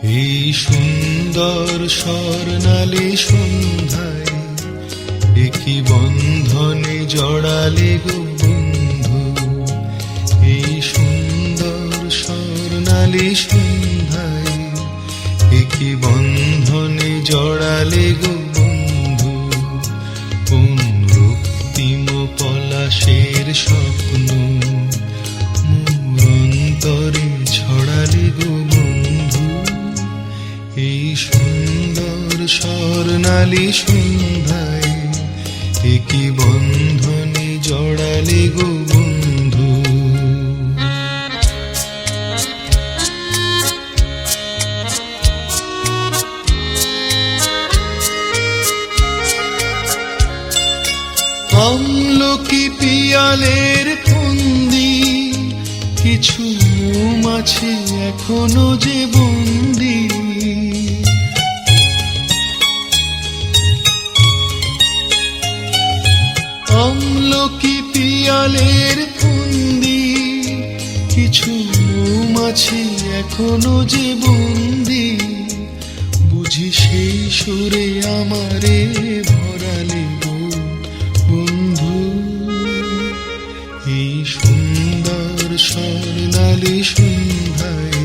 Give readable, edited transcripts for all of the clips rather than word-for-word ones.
এই সুন্দর স্বর্ণালী সন্ধ্যায় একই বন্ধনে জড়ালে গো বন্ধু। এই সুন্দর স্বর্ণালী সন্ধ্যায় একই বন্ধনে জড়ালে গো বন্ধু। কোন রক্তিম পলাশের স্বপ্ন মোর অন্তরে ছড়ালে গো বন্ধু। এই সুন্দর স্বর্ণালী সন্ধ্যায় একই বন্ধনে জড়ালে গো বন্ধু। আমলকি পিয়ালের ফন্দি কিছু মৌমাছি এখনো যে বন্দি। আমলকি পিয়ালের ফন্দি কিছু মৌমাছি এখনো যে বন্দি। বুঝি সেই সুরে আমারে ভরালে গো বন্ধু। এই সুন্দর স্বর্ণালী সন্ধ্যায়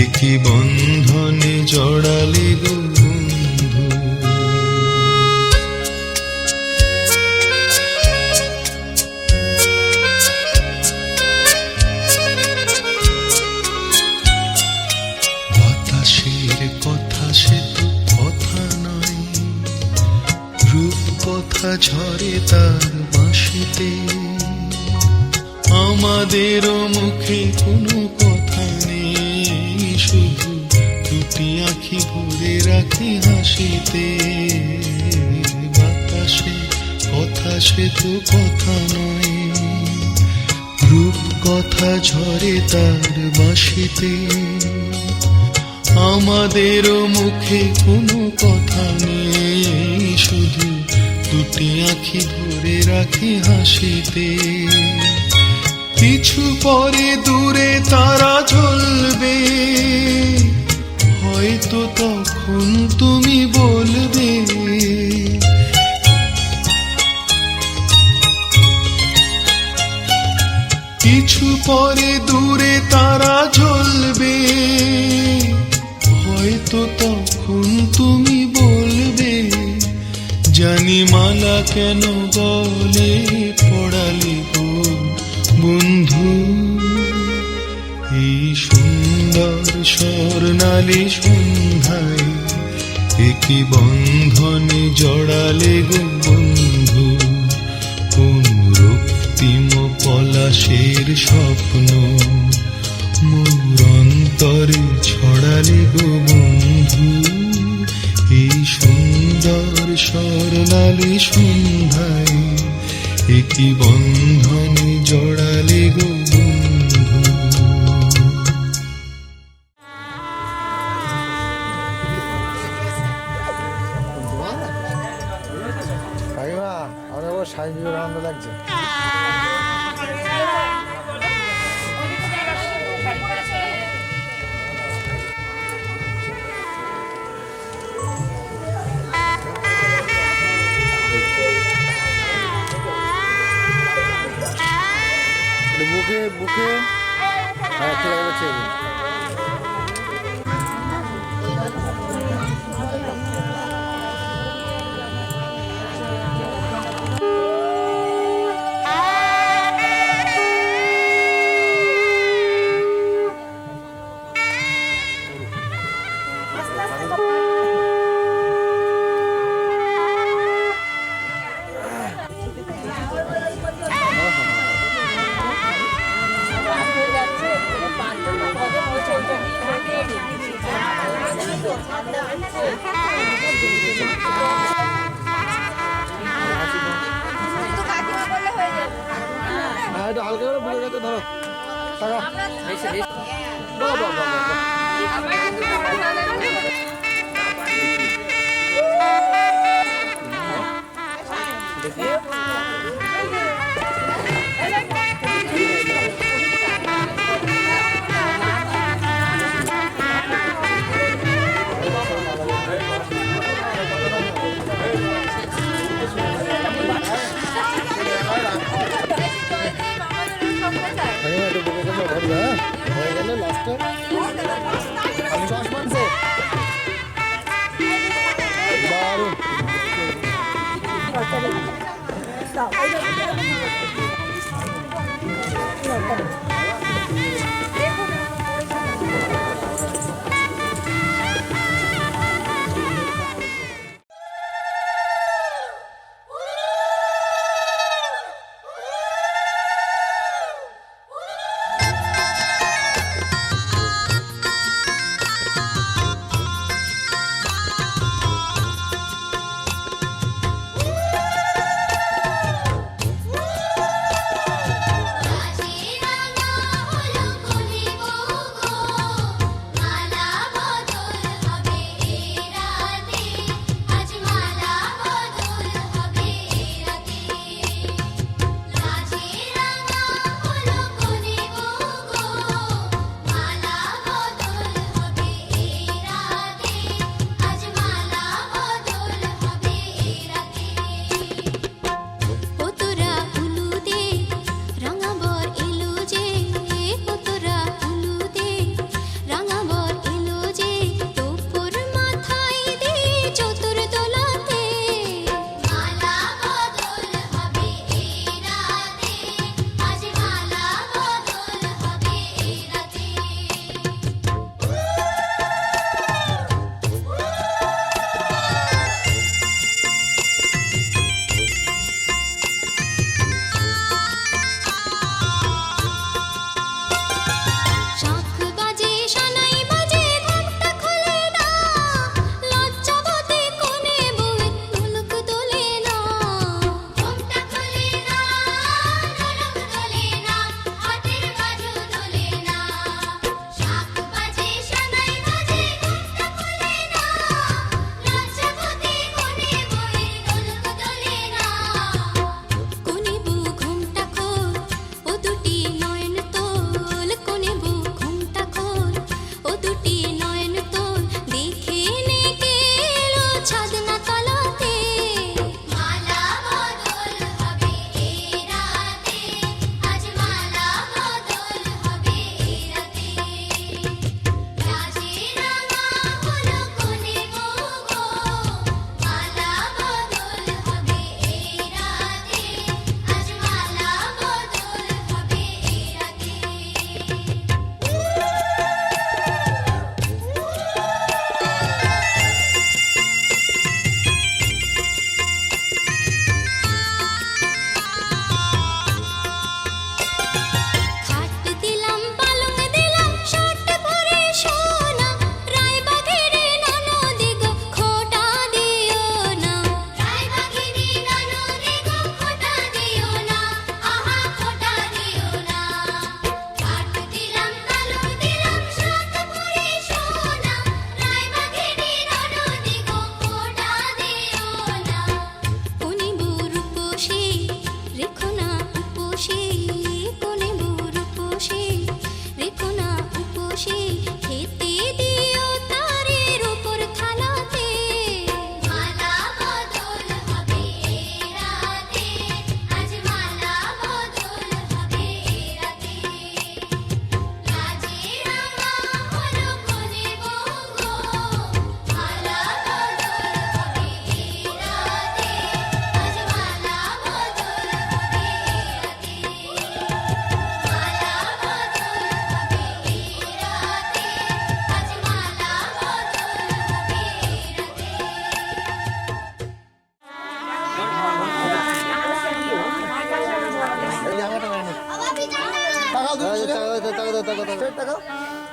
একই বন্ধনে জড়ালে গো বন্ধু। বাতাসের কথা সে তো কথা নয়, রূপ কথা ঝরে তার বাঁশিতে। আমাদেরও মুখে কোনো কথা নেই, শুধু দুটি আঁখি ভরে রাখি হাসিতে। বাতাসে কথা সে তো কথা নয়, রূপ কথা ঝরে তার বাঁশিতে। আমাদেরও মুখে কোনো কথা নেই, শুধু দুটি আঁখি ভরে রাখি হাসিতে। কিছু পরে দূরে তারা জ্বলবে, হয়তো তখন তুমি বলবে। কিছু পরে দূরে তারা জ্বলবে, হয়তো তখন তুমি বলবে। জানি মালা কেন গলে পড়ালে গো বন্ধু। এই সুন্দর স্বর্ণালী সন্ধ্যায় একই বন্ধনে জড়ালে গো বন্ধু। কোন রক্তিম পলাশের স্বপ্ন মোর অন্তরে ছড়ালে গো বন্ধু। এই সুন্দর স্বর্ণালী সন্ধ্যায় একই বন্ধনে জড়ালে গো বন্ধু। কাকিমা আমার সাহেবের আনন্দ লাগছে। বুকে বুকে হ্যাঁ ঠিক আছে। এটা হালকা করে বুকে গেছে ধরো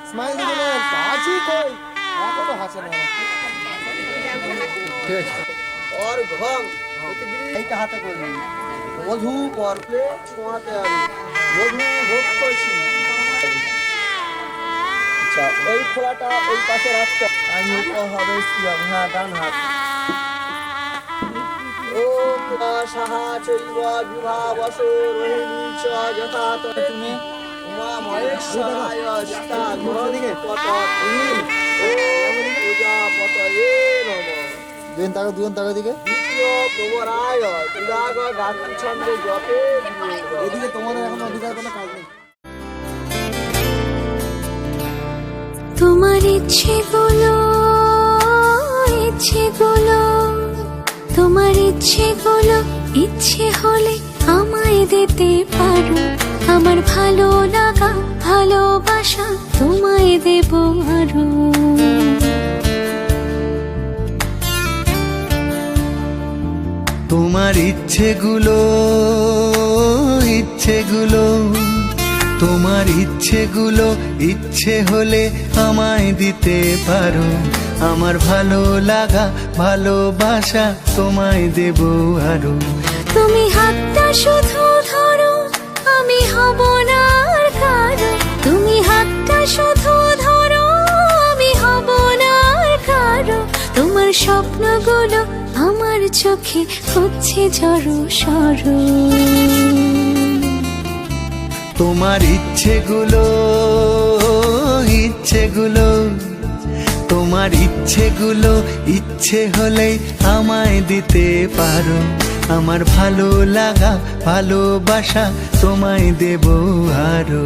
স্মাইল দিলে কাজই কই এখনো হাসে না ঠিক আছে और भंग এইটা হাতে করবেন মধু পরপে ছোঁয়াতে আমি মধু ভোগ করছি আচ্ছা ওই খোলাটা ওই পাশে রাখতে আমি ও হবে সিয়াম হ্যাঁ ডান হাত ও সাহা চৈব বিভা বস রোহিণী চ যথা তুমি উমা মহেশ্বরায় যথা দিকে পত ও পূজা পতয়ে নমঃ দুজন তাকা দিকে দ্বিতীয় প্রবরায় তুলাগ গাত্রী ছন্দে জপে এদিকে তোমাদের এখন অধিকার কোনো কাজ নেই তোমার ইচ্ছেগুলো তোমার ইচ্ছেগুলো ইচ্ছে হলে আমায় দিতে পারো, আমার ভালো লাগা ভালোবাসা তোমায় দেব আরো। তোমার ইচ্ছেগুলো ইচ্ছেগুলো তোমার ইচ্ছেগুলো ইচ্ছে হলে আমায় দিতে পারো, আমার ভালো লাগা ভালোবাসা তোমায় দেব আরো। তুমি হাতটা শুধু ধরো, আমি হব না আর কারো। তুমি হাতটা শুধু ধরো, আমি হব না আর কারো। তোমার স্বপ্নগুলো আমার চোখে হচ্ছে ঝড়ো সরো। তোমার ইচ্ছেগুলো ইচ্ছেগুলো তোমার ইচ্ছেগুলো ইচ্ছে হলে আমায় দিতে পারো, আমার ভালো লাগা ভালোবাসা তোমায় দেব আরো।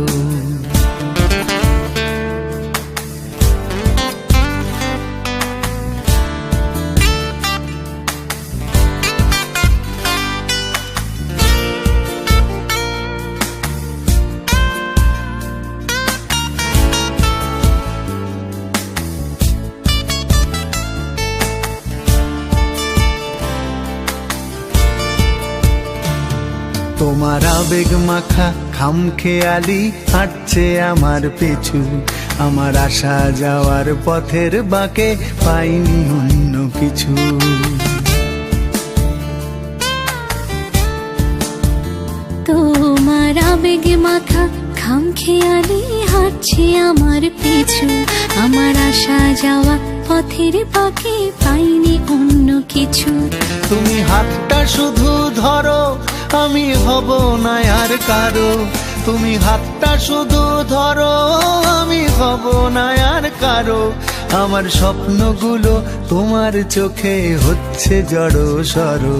তোমার আবেগ মাখা খামখেয়ালি হাঁটছে আমার পিছু, আমার আসা যাওয়ার পথের বাঁকে পাইনি অন্য কিছু। তোমার আবেগ মাখা খামখেয়ালি হাঁটছে আমার পিছু, আমার আসা যাওয়া পথের বাঁকে পাইনি অন্য কিছু। তুমি হাতটা শুধু ধরো, আমি হব না আর কারো। তুমি হাতটা শুধু ধরো, আমি হব না আর কারো। আমার স্বপ্নগুলো তোমার চোখে হচ্ছে জড়ো সরো।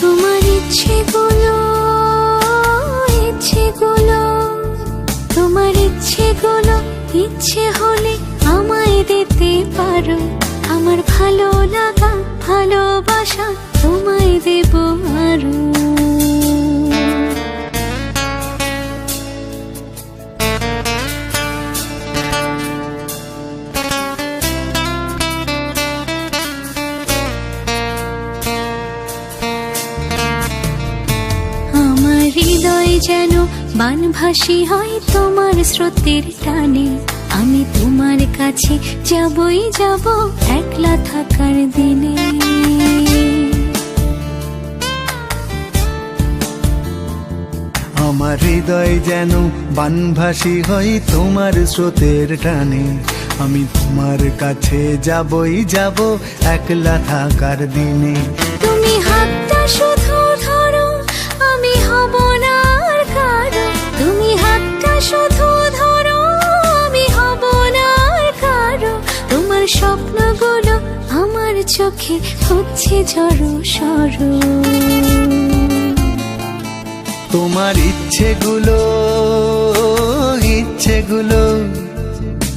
তোমার ইচ্ছেগুলো ইচ্ছেগুলো তোমার ইচ্ছেগুলো ইচ্ছে হলে আমায় দিতে পারো, আমার ভালো লাগা ভালোবাসা তোমায় দেব আরো। আমার হৃদয় যেন বানভাসী হয় তোমার স্রোতের টানে, আমি তোমার কাছে যাবই যাব একলা থাকার দিনে। আমার হৃদয় যেন বানভাসী হয় তোমার স্রোতের টানে, আমি তোমার কাছে যাবই যাব একলা থাকার দিনে। তুমি হাতটা শুধু ধরো, আমি হব না আর কারো। তুমি হাতটা শুধু ধরো, আমি হব না আর কারো। তোমার স্বপ্নগুলো আমার চোখে হচ্ছে ঝড়ো সরো। তোমার ইচ্ছেগুলো ইচ্ছেগুলো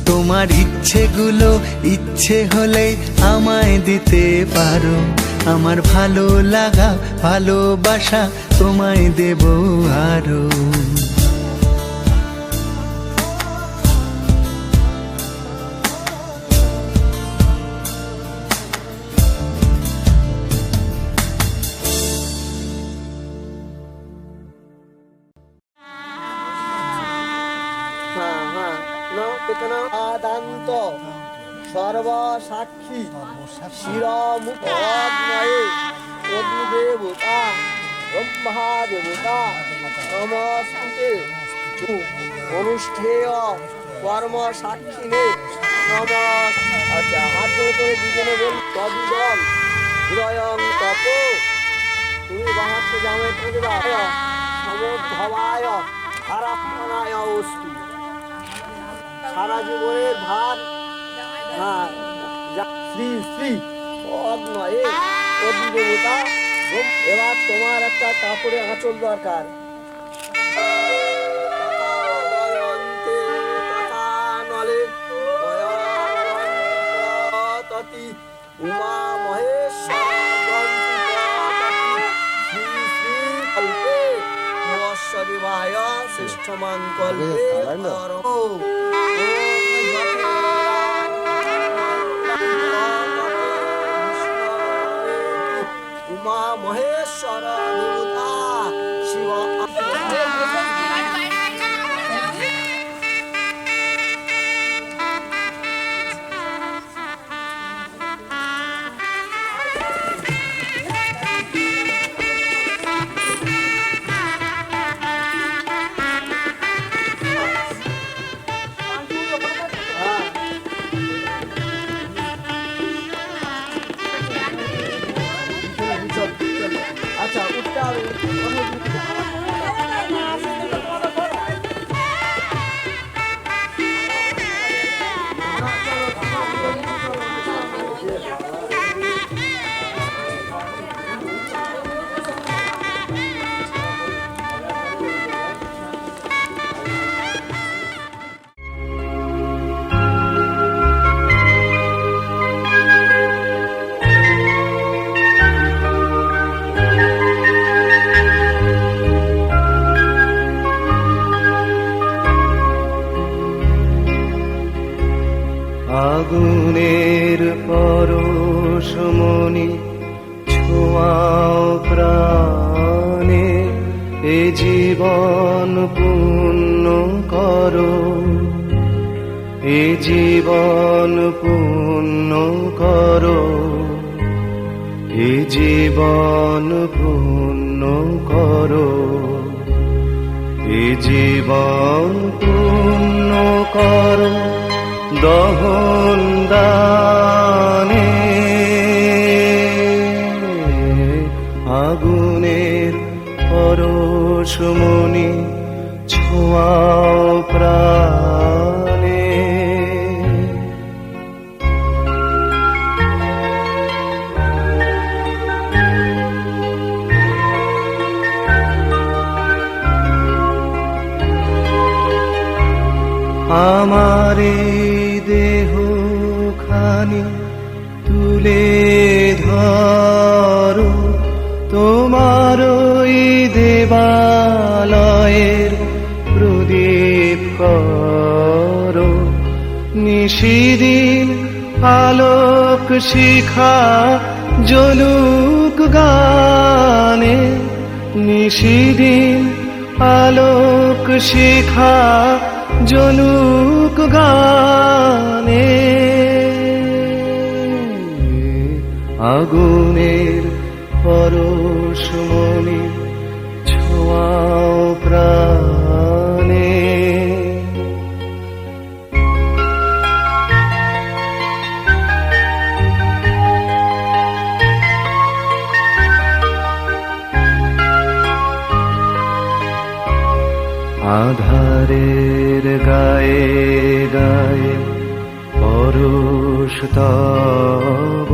তোমার ইচ্ছেগুলো ইচ্ছে হলে আমায় দিতে পারো, আমার ভালো লাগা ভালোবাসা তোমায় দেব আরো। আদান্ত সর্বসাক্ষী শিরমুখে অগ্নিদেবতা ব্রহ্মাদেবতা নমস্তে অনুষ্ঠেয় কর্ম সাক্ষিণে নম। আচ্ছা, হাত ধরে করে দুজনে বল তদ্দল হৃদয়ং তপ। তুমি বাহাত্তর জামাই থেকে সমুদ্ভবায় হারাপনায় অস্তু। সারা জীবনের ভার শ্রী শ্রী অগ্নয়ে অগ্নিদেবতা। এবার তোমার একটা কাপড়ে আঁচল দরকার। উমা মহেশ্বর তাই না? উমা মহেশ্বর দেবতা শিব আচ্ছা উঠতে হবে আগুনের পরশমণি ছোঁয়াও প্রাণে, এ জীবন পূর্ণ করো, এ জীবন পূর্ণ করো, এ জীবন পূর্ণ করো, এ জীবন পূর্ণ করো দহন দানে। আগুনের পরশমণি ছোঁয়াও প্রাণে। আমারে দেহ খানি তুলে ধরো, তোমার ওই দেবালয়ের প্রদীপ করো, নিশিদিন আলোক শিখা জ্বলুক গানে, নিশিদিন আলোক শিখা জ্বলুক গানে। আগুনের পরশমণি ছোঁয়াও প্রাণে। আধারের গায়ে গায়ে পরশ তব,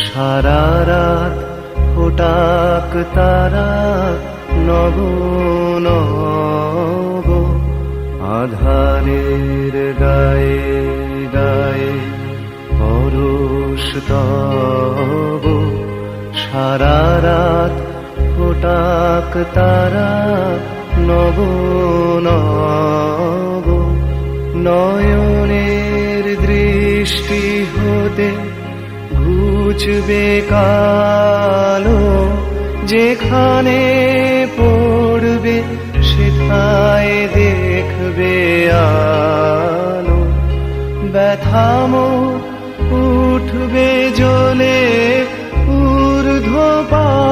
সারা রাত ফোটাক তারা নব নব। আধারের গায়ে গায়ে পরশ তব, সারা রাত ফোটাক তারা নব নব। নয়নের দৃষ্টি হতে ঘুচবে কালো, যেখানে পড়বে সেথায় দেখবে আলো। ব্যথাম উঠবে জ্বলে ঊর্ধ্বপানে,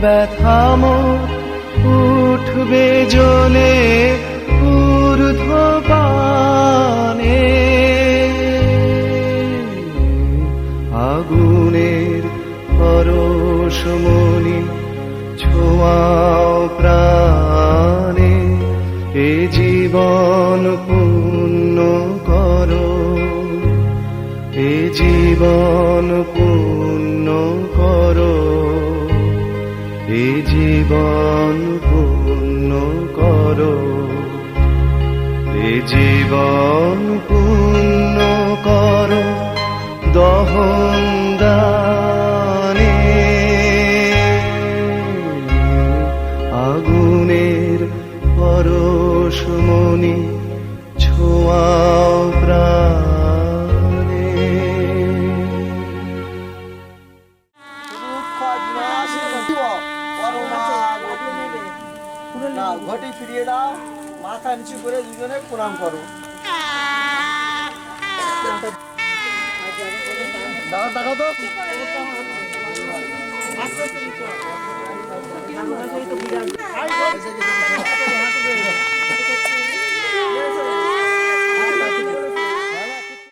ব্যথাম উঠবে জ্বলে ঊর্ধ্বপানে। আগুনের পরশমণি ছোঁয়াও প্রাণে, এ জীবন পূর্ণ করো, এ জীবন পূর্ণ করো, এ জীবন পূর্ণ করো, এ জীবন পূর্ণ করো দহন দানে। আগুনের পরশ চরণে ছোঁয়াও প্রাণে। না ঘটি ফিরিয়ে দাও, মাথা নিচু করে দুজনে প্রণাম করো। দাদা দেখাও তো।